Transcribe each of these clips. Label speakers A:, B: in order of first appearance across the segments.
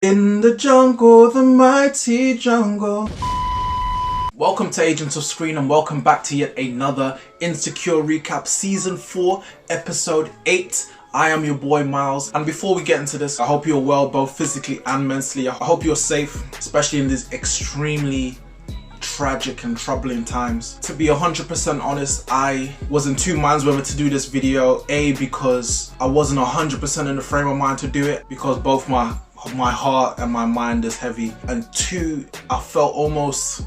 A: In the jungle, the mighty jungle. Welcome to Agents of S.C.R.E.E.N and welcome back to yet another Insecure Recap Season 4, Episode 8. I am your boy Miles, and before we get into this, I hope you're well both physically and mentally. I hope you're safe, especially in these extremely tragic and troubling times. To be 100% honest, I was in two minds whether to do this video. A, because I wasn't 100% in the frame of mind to do it, because both my heart and my mind is heavy, and two, I felt almost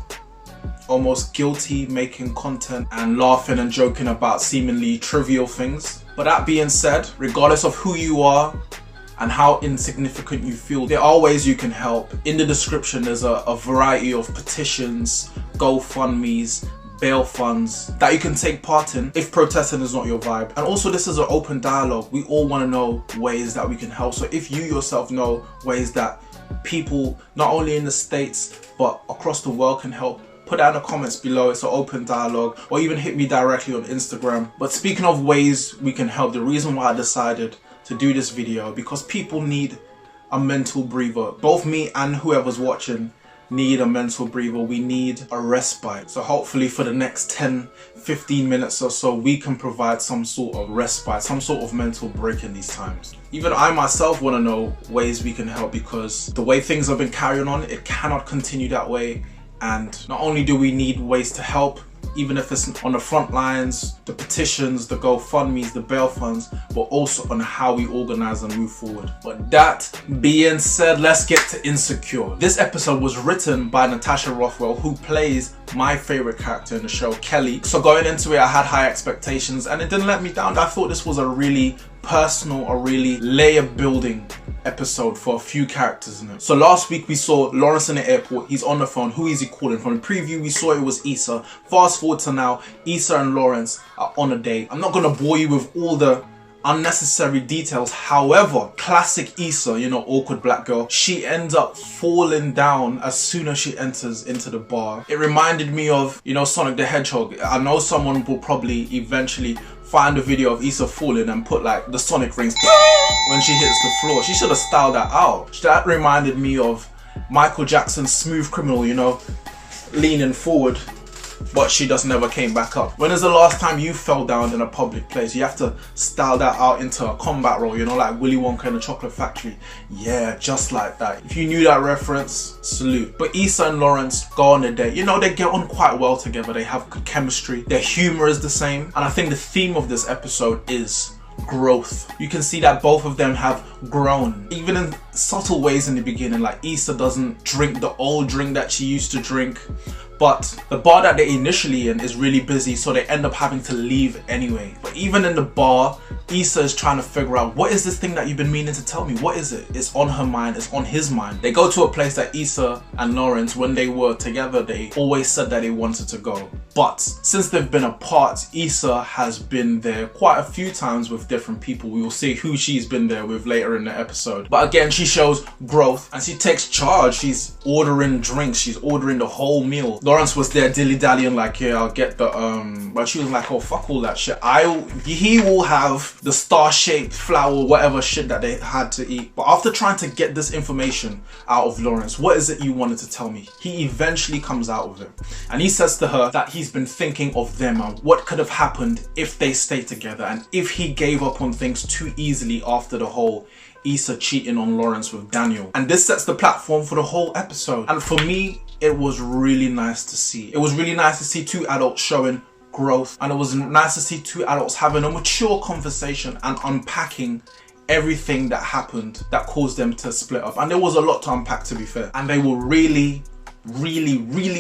A: guilty making content and laughing and joking about seemingly trivial things. But that being said, regardless of who you are and how insignificant you feel, there are ways you can help. In the description there's a variety of petitions, GoFundMes, bail funds that you can take part in if protesting is not your vibe. And also, this is an open dialogue. We all want to know ways that we can help. So if you yourself know ways that people not only in the States but across the world can help, put that in the comments below. It's an open dialogue, or even hit me directly on Instagram. But speaking of ways we can help, the reason why I decided to do this video, because people need a mental breather. Both me and whoever's watching need a mental breather. We need a respite. So hopefully for the next 10-15 minutes or so, we can provide some sort of respite, some sort of mental break in these times. Even I myself want to know ways we can help, because the way things have been carrying on, it cannot continue that way. And not only do we need ways to help, even if it's on the front lines, the petitions, the GoFundMes, the bail funds, but also on how we organize and move forward. But that being said, let's get to Insecure. This episode was written by Natasha Rothwell, who plays my favorite character in the show, Kelly. So going into it, I had high expectations and it didn't let me down. I thought this was a really personal, a really layer building episode for a few characters in it. So last week we saw Lawrence in the airport. He's on the phone. Who is he calling? From the preview we saw it was Issa. Fast forward to now, Issa and Lawrence are on a date. I'm not gonna bore you with all the unnecessary details. However, classic Issa, you know, awkward black girl, she ends up falling down as soon as she enters into the bar. It reminded me of, you know, Sonic the Hedgehog. I know someone will probably eventually find a video of Issa falling and put like the Sonic rings when she hits the floor. She should have styled that out. That reminded me of Michael Jackson's Smooth Criminal, you know, leaning forward, but she just never came back up. When is the last time you fell down in a public place? You have to style that out into a combat role, you know, like Willy Wonka in the Chocolate Factory. Yeah, just like that. If you knew that reference, salute. But Issa and Lawrence go on a date. You know, they get on quite well together. They have good chemistry. Their humor is the same. And I think the theme of this episode is growth. You can see that both of them have grown, even in subtle ways in the beginning. Like Issa doesn't drink the old drink that she used to drink, but the bar that they're initially in is really busy, so they end up having to leave anyway. But even in the bar, Issa is trying to figure out, what is this thing that you've been meaning to tell me? What is it? It's on her mind, it's on his mind. They go to a place that Issa and Lawrence, when they were together, they always said that they wanted to go. But since they've been apart, Issa has been there quite a few times with different people. We will see who she's been there with later in the episode. But again, she shows growth and she takes charge. She's ordering drinks, she's ordering the whole meal. Lawrence was there dilly-dallying like, yeah, I'll get the but she was like, oh, fuck all that shit. He will have the star-shaped flower, whatever shit that they had to eat. But after trying to get this information out of Lawrence, what is it you wanted to tell me? He eventually comes out with it. And he says to her that he's been thinking of them and what could have happened if they stayed together, and if he gave up on things too easily after the whole Issa cheating on Lawrence with Daniel. And this sets the platform for the whole episode. And for me, it was really nice to see. It was really nice to see two adults showing growth, and it was nice to see two adults having a mature conversation and unpacking everything that happened that caused them to split up. And there was a lot to unpack, to be fair. And they were really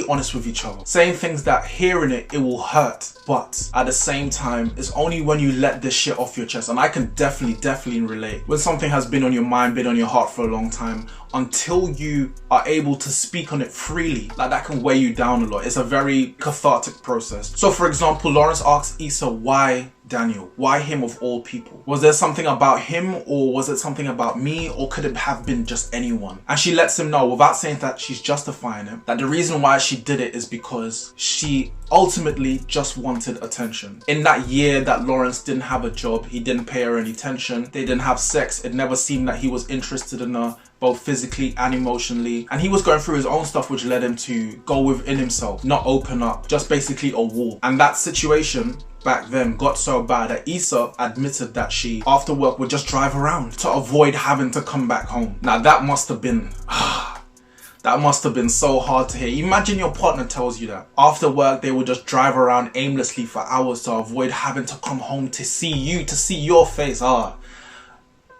A: honest with each other, saying things that hearing it will hurt, but at the same time, it's only when you let this shit off your chest. And I can definitely relate. When something has been on your mind, been on your heart for a long time, until you are able to speak on it freely, like that can weigh you down a lot. It's a very cathartic process. So for example, Lawrence asks Issa why Daniel? Why him of all people? Was there something about him, or was it something about me, or could it have been just anyone? And she lets him know, without saying that she's justifying him, that the reason why she did it is because she ultimately just wanted attention. In that year that Lawrence didn't have a job, he didn't pay her any attention, they didn't have sex, it never seemed that he was interested in her, both physically and emotionally. And he was going through his own stuff, which led him to go within himself, not open up, just basically a wall. And that situation back then got so bad that Issa admitted that she, after work, would just drive around to avoid having to come back home. Now that must have been, that must have been so hard to hear. Imagine your partner tells you that. After work, they would just drive around aimlessly for hours to avoid having to come home to see you, to see your face.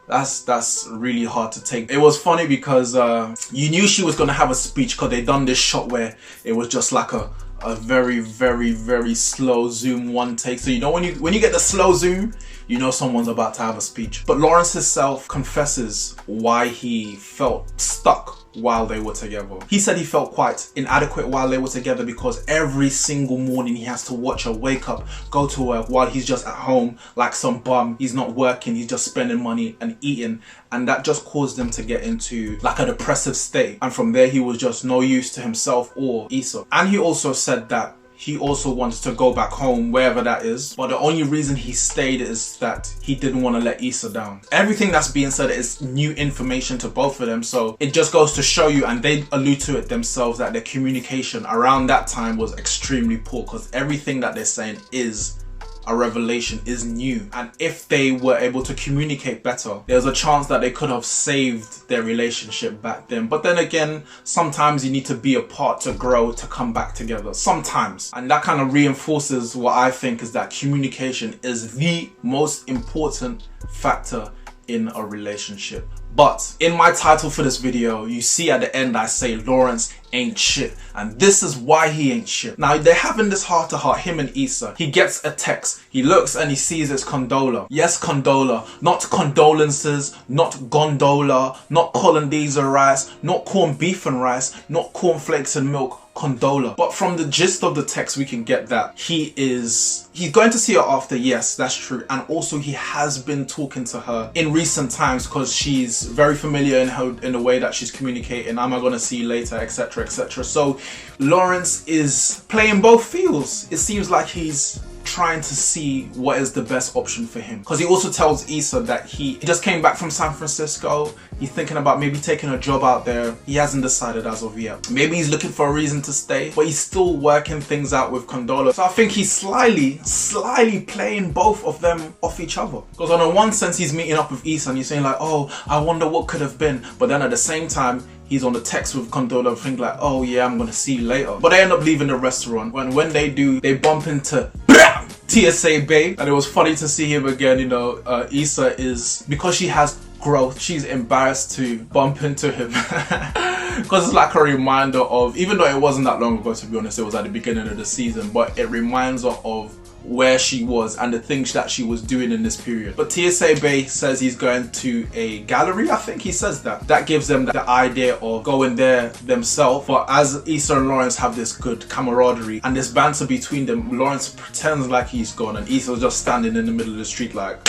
A: That's really hard to take. It was funny because you knew she was gonna have a speech, because they done this shot where it was just like a very, very, very slow zoom one take. So you know when you get the slow zoom, you know someone's about to have a speech. But Lawrence himself confesses why he felt stuck while they were together. He said he felt quite inadequate while they were together because every single morning he has to watch her wake up, go to work while he's just at home like some bum. He's not working, he's just spending money and eating, and that just caused them to get into like a depressive state. And from there he was just no use to himself or Issa. And he also said that he also wanted to go back home, wherever that is, but the only reason he stayed is that he didn't want to let Issa down. Everything that's being said is new information to both of them, so it just goes to show you, and they allude to it themselves, that their communication around that time was extremely poor, because everything that they're saying is a revelation, is new. And if they were able to communicate better, there's a chance that they could have saved their relationship back then. But then again, sometimes you need to be apart to grow, to come back together, sometimes. And that kind of reinforces what I think is that communication is the most important factor in a relationship. But in my title for this video, you see at the end I say Lawrence ain't shit, and this is why he ain't shit. Now they're having this heart to heart, him and Issa. He gets a text, he looks and he sees it's Condola. Yes, Condola, not condolences, not gondola, not Hollandaise rice, not corned beef and rice, not cornflakes and milk, Condola. But from the gist of the text we can get that he's going to see her after, yes, that's true. And also he has been talking to her in recent times because she's very familiar in the way that she's communicating. Am I gonna see you later, etc, etc. So Lawrence is playing both fields. It seems like he's trying to see what is the best option for him, because he also tells Issa that he just came back from San Francisco. He's thinking about maybe taking a job out there. He hasn't decided as of yet. Maybe he's looking for a reason to stay, but he's still working things out with Condola. So I think he's slyly playing both of them off each other, because on the one sense he's meeting up with Issa and he's saying like, oh, I wonder what could have been, but then at the same time he's on the text with Condola and think like, oh yeah, I'm gonna see you later. But they end up leaving the restaurant. When they do, they bump into TSA Bay, and it was funny to see him again. You know, Issa is, because she has growth, she's embarrassed to bump into him because it's like a reminder of, even though it wasn't that long ago, to be honest, it was at the beginning of the season, but it reminds her of where she was and the things that she was doing in this period. But TSA Bay says he's going to a gallery, I think he says that. That gives them the idea of going there themselves. But as Issa and Lawrence have this good camaraderie and this banter between them, Lawrence pretends like he's gone and Issa's just standing in the middle of the street like,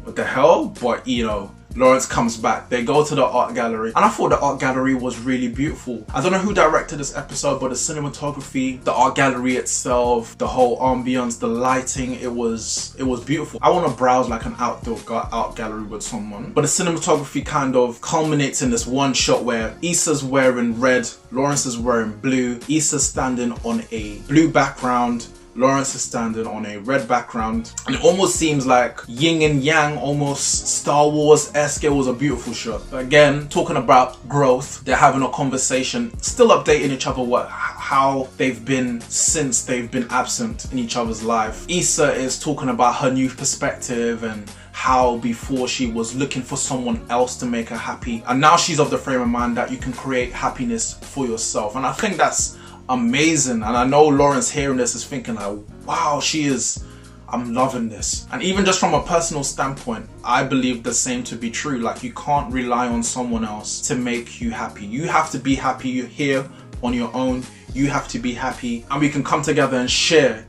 A: what the hell? But you know, Lawrence comes back. They go to the art gallery, and I thought the art gallery was really beautiful. I don't know who directed this episode, but the cinematography, the art gallery itself, the whole ambience, the lighting, it was beautiful. I want to browse like an outdoor art gallery with someone. But the cinematography kind of culminates in this one shot where Issa's wearing red, Lawrence is wearing blue, Issa's standing on a blue background, Lawrence is standing on a red background, and it almost seems like yin and yang, almost Star Wars-esque. It was a beautiful shot. But again, talking about growth, they're having a conversation, still updating each other how they've been since they've been absent in each other's life. Issa is talking about her new perspective and how before she was looking for someone else to make her happy, and now she's of the frame of mind that you can create happiness for yourself. And I think that's amazing. And I know Lawrence hearing this is thinking like, wow, I'm loving this. And even just from a personal standpoint, I believe the same to be true. Like, you can't rely on someone else to make you happy. You have to be happy. You're here on your own. You have to be happy, and we can come together and share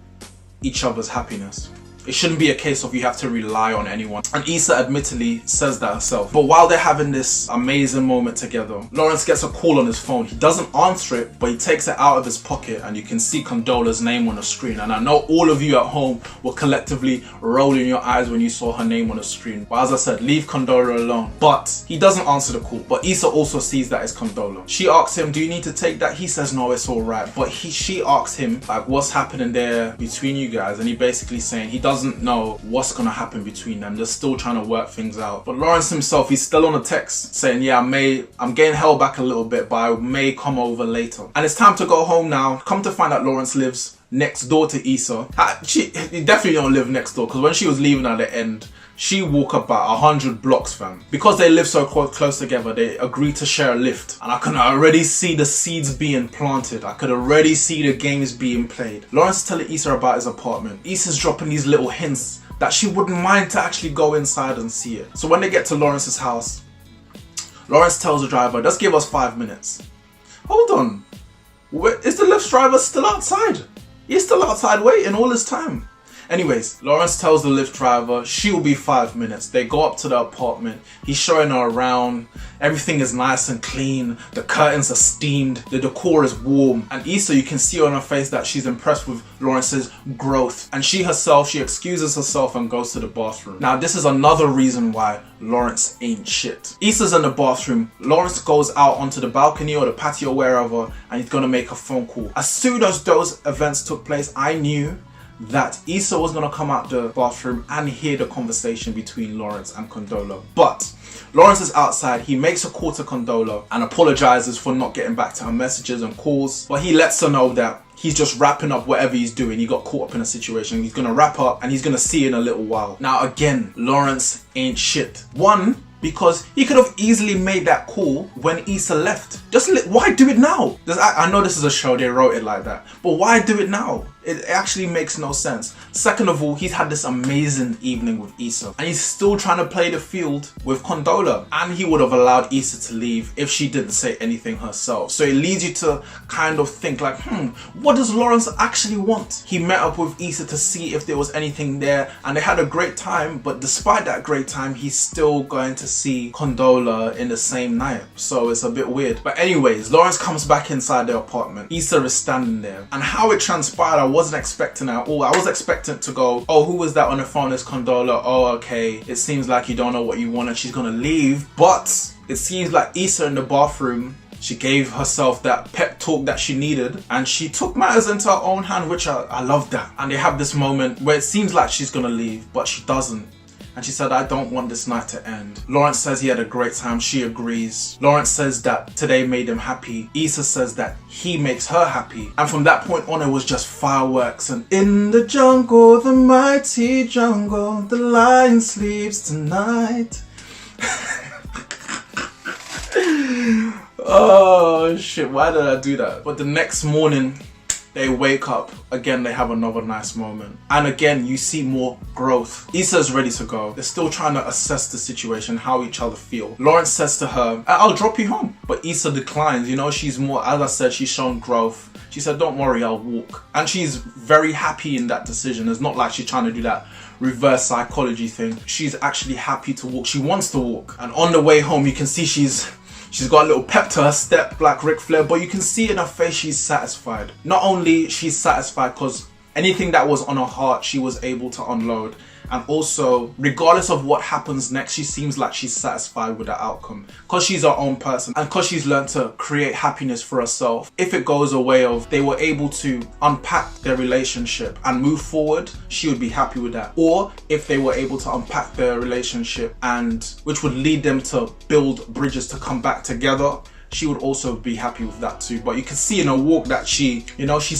A: each other's happiness. It shouldn't be a case of you have to rely on anyone. And Issa admittedly says that herself. But while they're having this amazing moment together, Lawrence gets a call on his phone. He doesn't answer it, but he takes it out of his pocket and you can see Condola's name on the screen. And I know all of you at home were collectively rolling your eyes when you saw her name on the screen. But as I said, leave Condola alone. But he doesn't answer the call. But Issa also sees that it's Condola. She asks him, do you need to take that? He says, no, it's all right. But she asks him, like, what's happening there between you guys? And he basically saying he doesn't know what's gonna happen between them. They're still trying to work things out. But Lawrence himself, he's still on a text saying, yeah, I'm getting held back a little bit, but I may come over later. And it's time to go home now. Come to find out Lawrence lives next door to Issa. He definitely don't live next door, because when she was leaving at the end, she walked about 100 blocks, fam. Because they live so close together, they agreed to share a lift. And I can already see the seeds being planted. I could already see the games being played. Lawrence is telling Issa about his apartment. Issa's dropping these little hints that she wouldn't mind to actually go inside and see it. So when they get to Lawrence's house, Lawrence tells the driver, just give us 5 minutes. Hold on. Is the Lyft driver still outside? He's still outside waiting all this time. Anyways, Lawrence tells the Lyft driver she'll be 5 minutes. They go up to the apartment. He's showing her around. Everything is nice and clean. The curtains are steamed. The decor is warm. And Issa, you can see on her face that she's impressed with Lawrence's growth. And she excuses herself and goes to the bathroom. Now, this is another reason why Lawrence ain't shit. Issa's in the bathroom. Lawrence goes out onto the balcony or the patio or wherever, and he's gonna make a phone call. As soon as those events took place, I knew that Issa was gonna come out the bathroom and hear the conversation between Lawrence and Condola. But Lawrence is outside. He makes a call to Condola and apologizes for not getting back to her messages and calls. But he lets her know that he's just wrapping up whatever he's doing. He got caught up in a situation. He's gonna wrap up and he's gonna see in a little while. Now again, Lawrence ain't shit. One, because he could have easily made that call when Issa left. Why do it now? I know this is a show, they wrote it like that, but why do it now? It actually makes no sense. Second of all, he's had this amazing evening with Issa and he's still trying to play the field with Condola, and he would have allowed Issa to leave if she didn't say anything herself. So it leads you to kind of think like, what does Lawrence actually want? He met up with Issa to see if there was anything there and they had a great time, but despite that great time, he's still going to see Condola in the same night. So it's a bit weird. But anyways, Lawrence comes back inside the apartment. Issa is standing there, and how it transpired, I wasn't expecting at all. I was expecting to go, oh, who was that on the phone? It's Condola. Oh, okay. It seems like you don't know what you want and she's gonna leave. But it seems like Issa in the bathroom, she gave herself that pep talk that she needed and she took matters into her own hand, which I love that. And they have this moment where it seems like she's gonna leave, but she doesn't. And she said, I don't want this night to end. Lawrence says he had a great time. She agrees. Lawrence says that today made him happy. Issa says that he makes her happy. And from that point on, it was just fireworks. And in the jungle, the mighty jungle, the lion sleeps tonight. Oh shit, why did I do that? But the next morning, they wake up, again they have another nice moment. And again, you see more growth. Issa's ready to go. They're still trying to assess the situation, how each other feel. Lawrence says to her, I'll drop you home. But Issa declines, you know, she's more, as I said, she's shown growth. She said, don't worry, I'll walk. And she's very happy in that decision. It's not like she's trying to do that reverse psychology thing. She's actually happy to walk. She wants to walk. And on the way home, you can see she's got a little pep to her step like Ric Flair, but you can see in her face she's satisfied. Not only she's satisfied because anything that was on her heart, she was able to unload. And also, regardless of what happens next, she seems like she's satisfied with the outcome. Because she's her own person and because she's learned to create happiness for herself. If it goes a way of they were able to unpack their relationship and move forward, she would be happy with that. Or if they were able to unpack their relationship and which would lead them to build bridges to come back together, she would also be happy with that too. But you can see in her walk that she's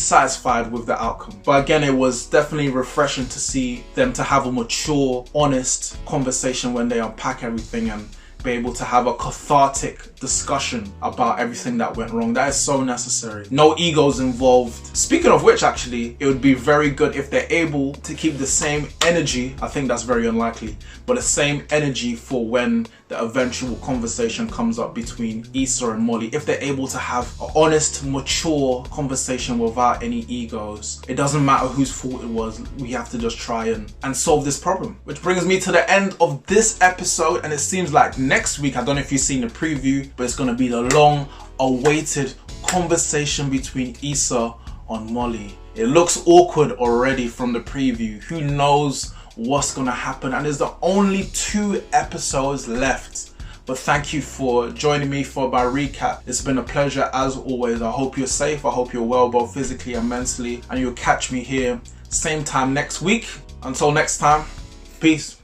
A: satisfied with the outcome. But again, it was definitely refreshing to see them to have a mature, honest conversation when they unpack everything and be able to have a cathartic discussion about everything that went wrong. That is so necessary. No egos involved. Speaking of which, actually, it would be very good if they're able to keep the same energy. I think that's very unlikely, but the same energy for when the eventual conversation comes up between Issa and Molly. If they're able to have an honest, mature conversation without any egos, it doesn't matter whose fault it was. We have to just try and solve this problem. Which brings me to the end of this episode, and it seems like next week, I don't know if you've seen the preview, but it's going to be the long awaited conversation between Issa and Molly. It looks awkward already from the preview. Who knows what's gonna happen? And there's the only 2 episodes left. But thank you for joining me for my recap. It's been a pleasure as always. I hope you're safe. I hope you're well, both physically and mentally. And you'll catch me here same time next week. Until next time, peace.